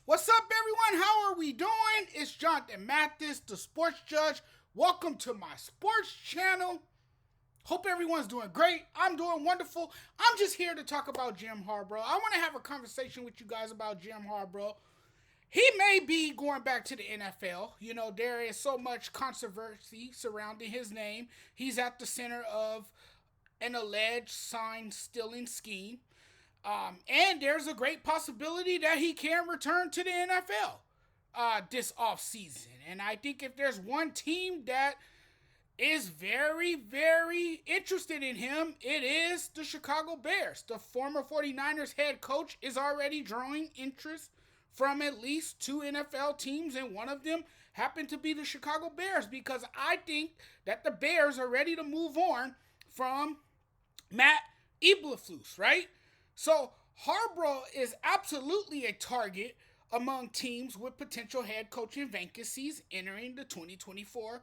What's up, everyone? How are we doing? It's Jonathan Mathis, the sports judge. Welcome to my sports channel. Hope everyone's doing great. I'm doing wonderful. I'm just here to talk about Jim Harbaugh. I want to have a conversation with you guys about Jim Harbaugh. He may be going back to the NFL. You know, there is so much controversy surrounding his name. He's at the center of an alleged sign stealing scheme. And there's a great possibility that he can return to the NFL this offseason. And I think if there's one team that is very, very interested in him, it is the Chicago Bears. The former 49ers head coach is already drawing interest from at least two NFL teams, and one of them happened to be the Chicago Bears, because I think that the Bears are ready to move on from Matt Eberflus, right? So Harbaugh is absolutely a target among teams with potential head coaching vacancies entering the 2024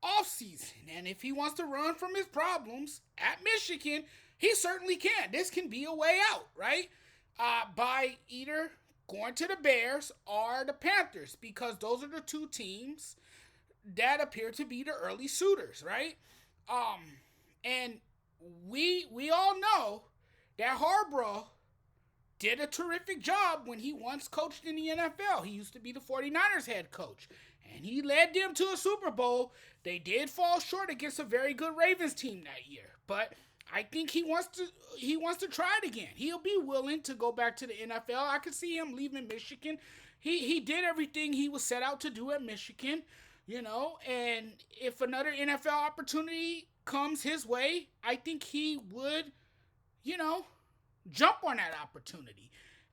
offseason. And if he wants to run from his problems at Michigan, he certainly can. This can be a way out, right? By either going to the Bears or the Panthers, because those are the two teams that appear to be the early suitors, right? And we all know that Harbaugh did a terrific job when he once coached in the NFL. He used to be the 49ers head coach, and he led them to a Super Bowl. They did fall short against a very good Ravens team that year, but I think he wants to try it again. He'll be willing to go back to the NFL. I could see him leaving Michigan. He did everything he was set out to do at Michigan, you know, and if another NFL opportunity comes his way, I think he would, you know, jump on that opportunity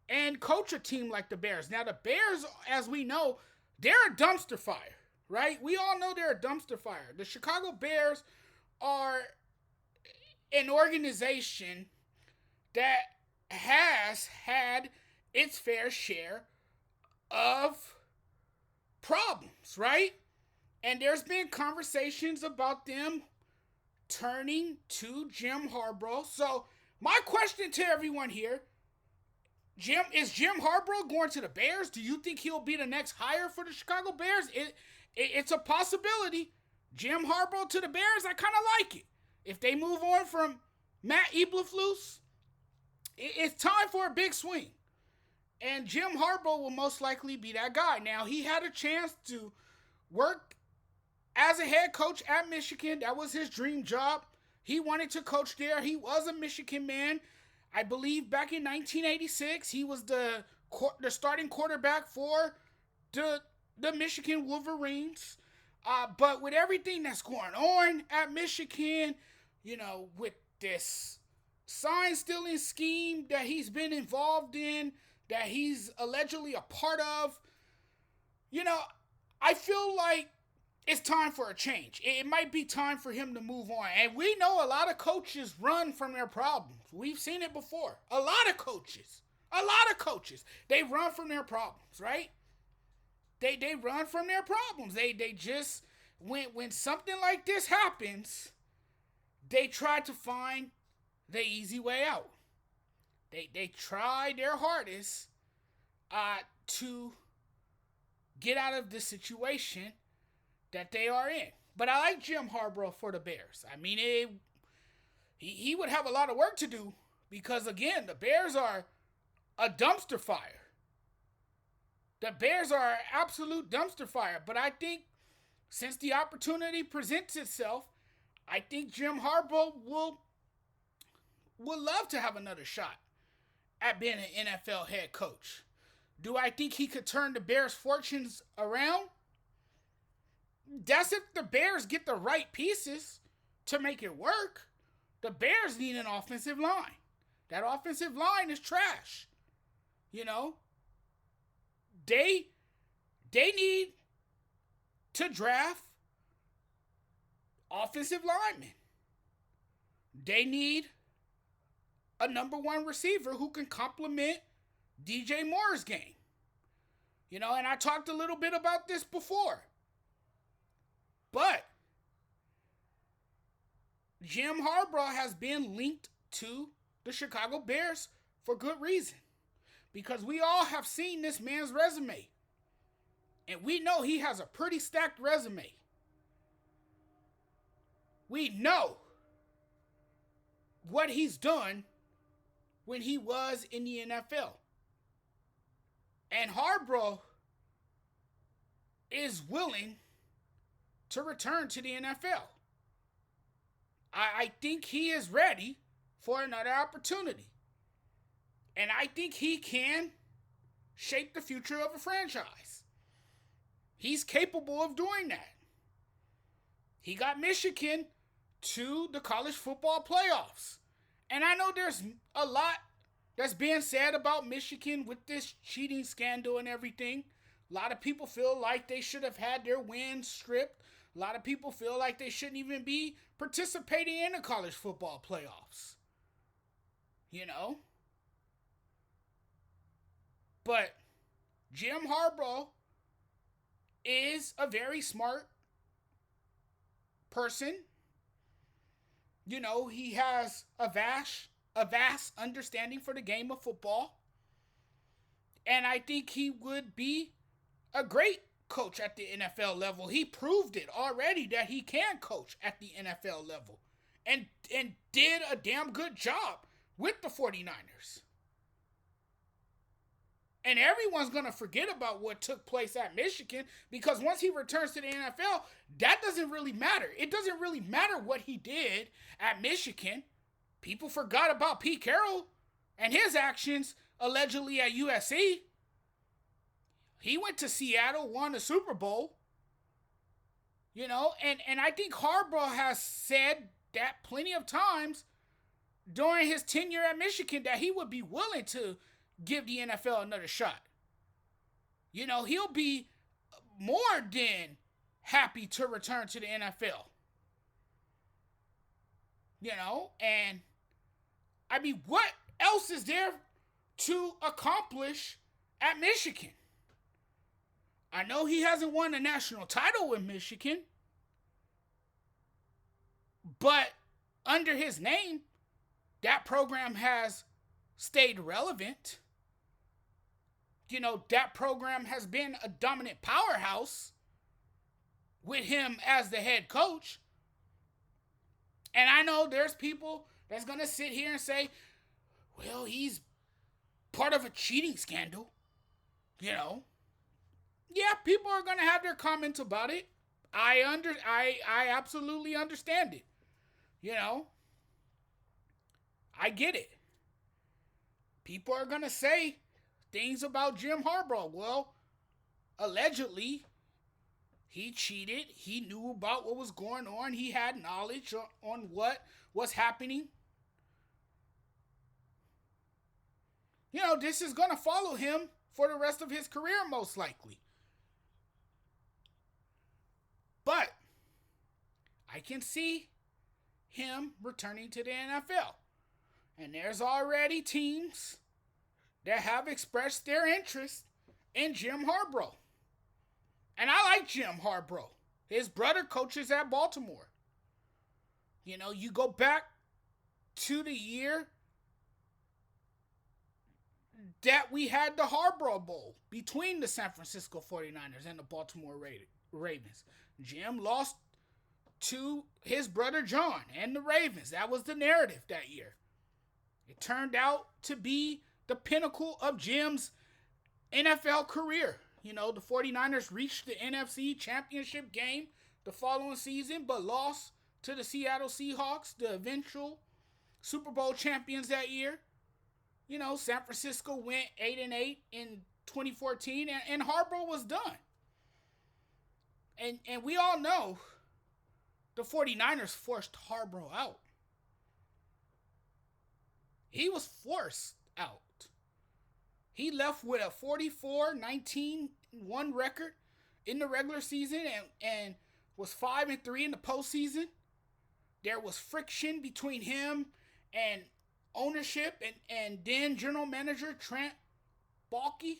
and coach a team like the Bears. Now, the Bears, as we know, they're a dumpster fire, right? We all know they're a dumpster fire. The Chicago Bears are an organization that has had its fair share of problems, right? And there's been conversations about them turning to Jim Harbaugh. So my question to everyone here, is Jim Harbaugh going to the Bears? Do you think he'll be the next hire for the Chicago Bears? It's a possibility. Jim Harbaugh to the Bears, I kind of like it. If they move on from Matt Eberflus, it's time for a big swing. And Jim Harbaugh will most likely be that guy. Now, he had a chance to work as a head coach at Michigan. That was his dream job. He wanted to coach there. He was a Michigan man. I believe back in 1986, he was the starting quarterback for the Michigan Wolverines. But with everything that's going on at Michigan, you know, with this sign stealing scheme that he's been involved in, that he's allegedly a part of, you know, I feel like it's time for a change. It might be time for him to move on. And we know a lot of coaches run from their problems. We've seen it before. A lot of coaches, they run from their problems, right? They run from their problems. They just, when something like this happens, they try to find the easy way out. They try their hardest to get out of the situation that they are in. But I like Jim Harbaugh for the Bears. I mean, he would have a lot of work to do, because, again, the Bears are a dumpster fire. The Bears are an absolute dumpster fire. But I think since the opportunity presents itself, I think Jim Harbaugh will love to have another shot at being an NFL head coach. Do I think he could turn the Bears' fortunes around? That's if the Bears get the right pieces to make it work. The Bears need an offensive line. That offensive line is trash. You know, they need to draft offensive linemen. They need a number one receiver who can complement DJ Moore's game. You know, and I talked a little bit about this before. But Jim Harbaugh has been linked to the Chicago Bears for good reason. because we all have seen this man's resume. And we know he has a pretty stacked resume. We know what he's done when he was in the NFL. And Harbaugh is willing to return to the NFL. I think he is ready for another opportunity. And I think he can shape the future of a franchise. He's capable of doing that. He got Michigan to the college football playoffs. And I know there's a lot that's being said about Michigan with this cheating scandal and everything. A lot of people feel like they should have had their wins stripped. A lot of people feel like they shouldn't even be participating in the college football playoffs. You know? But Jim Harbaugh is a very smart person. You know, he has a vast understanding for the game of football. And I think he would be a great coach at the NFL level. He proved it already that he can coach at the NFL level. And did a damn good job with the 49ers. And everyone's going to forget about what took place at Michigan, because once he returns to the NFL, that doesn't really matter. It doesn't really matter what he did at Michigan. People forgot about Pete Carroll and his actions allegedly at USC. He went to Seattle, won a Super Bowl. You know, and I think Harbaugh has said that plenty of times during his tenure at Michigan that he would be willing to give the NFL another shot. You know, he'll be more than happy to return to the NFL. You know, and I mean, what else is there to accomplish at Michigan? I know he hasn't won a national title with Michigan, but under his name, that program has stayed relevant. You know, that program has been a dominant powerhouse with him as the head coach. And I know there's people that's going to sit here and say, well, he's part of a cheating scandal. You know, yeah, people are going to have their comments about it. I absolutely understand it. You know, I get it. People are going to say things about Jim Harbaugh. Well, allegedly, he cheated. He knew about what was going on. He had knowledge on what was happening. You know, this is going to follow him for the rest of his career, most likely. But I can see him returning to the NFL. And there's already teams that have expressed their interest in Jim Harbaugh. And I like Jim Harbaugh. His brother coaches at Baltimore. You know, you go back to the year that we had the Harbaugh Bowl between the San Francisco 49ers and the Baltimore Ravens. Jim lost to his brother John and the Ravens. That was the narrative that year. It turned out to be the pinnacle of Jim's NFL career. You know, the 49ers reached the NFC Championship game the following season, but lost to the Seattle Seahawks, the eventual Super Bowl champions that year. You know, San Francisco went 8-8 in 2014, and Harbaugh was done. And we all know the 49ers forced Harbaugh out. He was forced out. He left with a 44-19-1 record in the regular season and was 5-3 in the postseason. There was friction between him and ownership and then general manager Trent Baalke.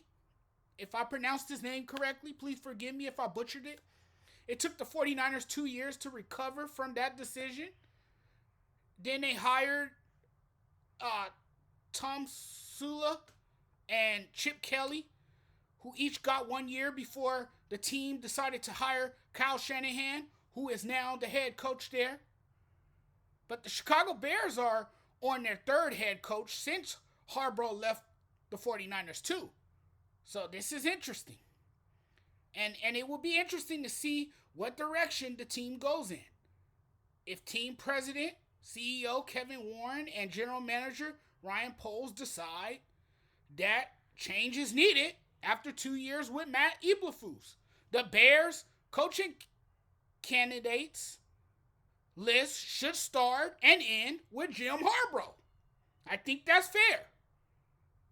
If I pronounced his name correctly, please forgive me if I butchered it. It took the 49ers 2 years to recover from that decision. Then they hired Tom Sula and Chip Kelly, who each got 1 year before the team decided to hire Kyle Shanahan, who is now the head coach there. But the Chicago Bears are on their third head coach since Harbaugh left the 49ers too. So this is interesting. And it will be interesting to see what direction the team goes in. If team president, CEO Kevin Warren, and general manager Ryan Poles decide that change is needed after 2 years with Matt Eberflus, the Bears coaching candidates list should start and end with Jim Harbaugh. I think that's fair.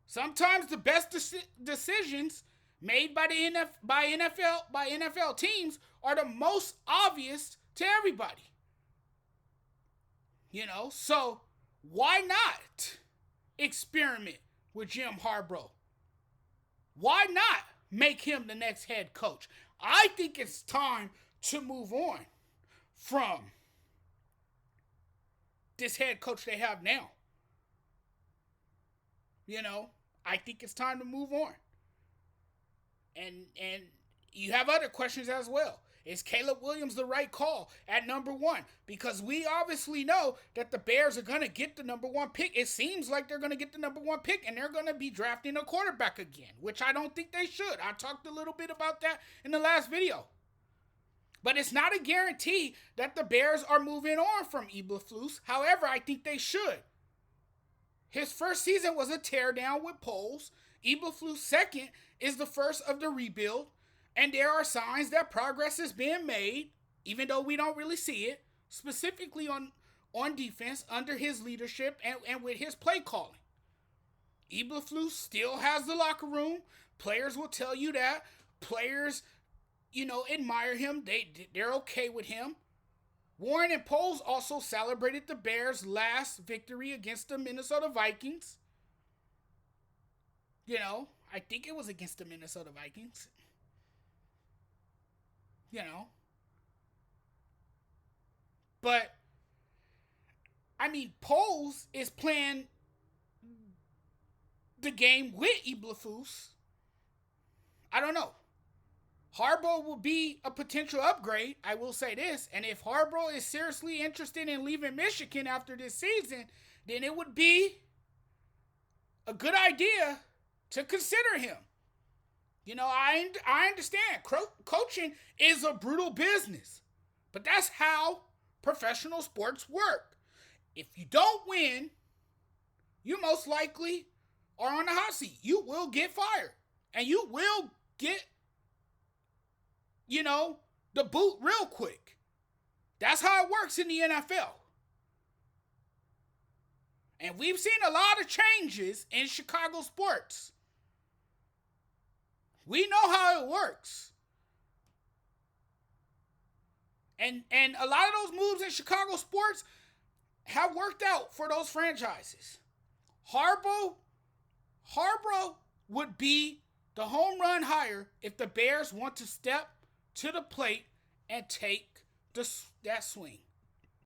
Sometimes the best decisions made by NFL teams are the most obvious to everybody. So why not experiment with Jim Harbaugh? Why not make him the next head coach? I think it's time to move on from this head coach they have now. I think it's time to move on. And you have other questions as well. Is Caleb Williams the right call at number 1? Because we obviously know that the Bears are going to get the number 1 pick. It seems like they're going to get the number 1 pick, and they're going to be drafting a quarterback again, which I don't think they should. I talked a little bit about that in the last video. But it's not a guarantee that the Bears are moving on from Eberflus. However, I think they should. His first season was a teardown with Poles. Eberflus' second is the first of the rebuild. And there are signs that progress is being made, even though we don't really see it, specifically on defense under his leadership and with his play calling. Eberflus still has the locker room. Players will tell you that. Players, admire him. They're okay with him. Warren and Poles also celebrated the Bears' last victory against the Minnesota Vikings. I think it was against the Minnesota Vikings. But, Poles is playing the game with Eberflus. I don't know. Harbaugh will be a potential upgrade, I will say this. And if Harbaugh is seriously interested in leaving Michigan after this season, then it would be a good idea to consider him. I understand. Coaching is a brutal business. But that's how professional sports work. If you don't win, you most likely are on the hot seat. You will get fired. And you will get, the boot real quick. That's how it works in the NFL. And we've seen a lot of changes in Chicago sports. We know how it works. And a lot of those moves in Chicago sports have worked out for those franchises. Harbaugh would be the home run hire if the Bears want to step to the plate and take that swing.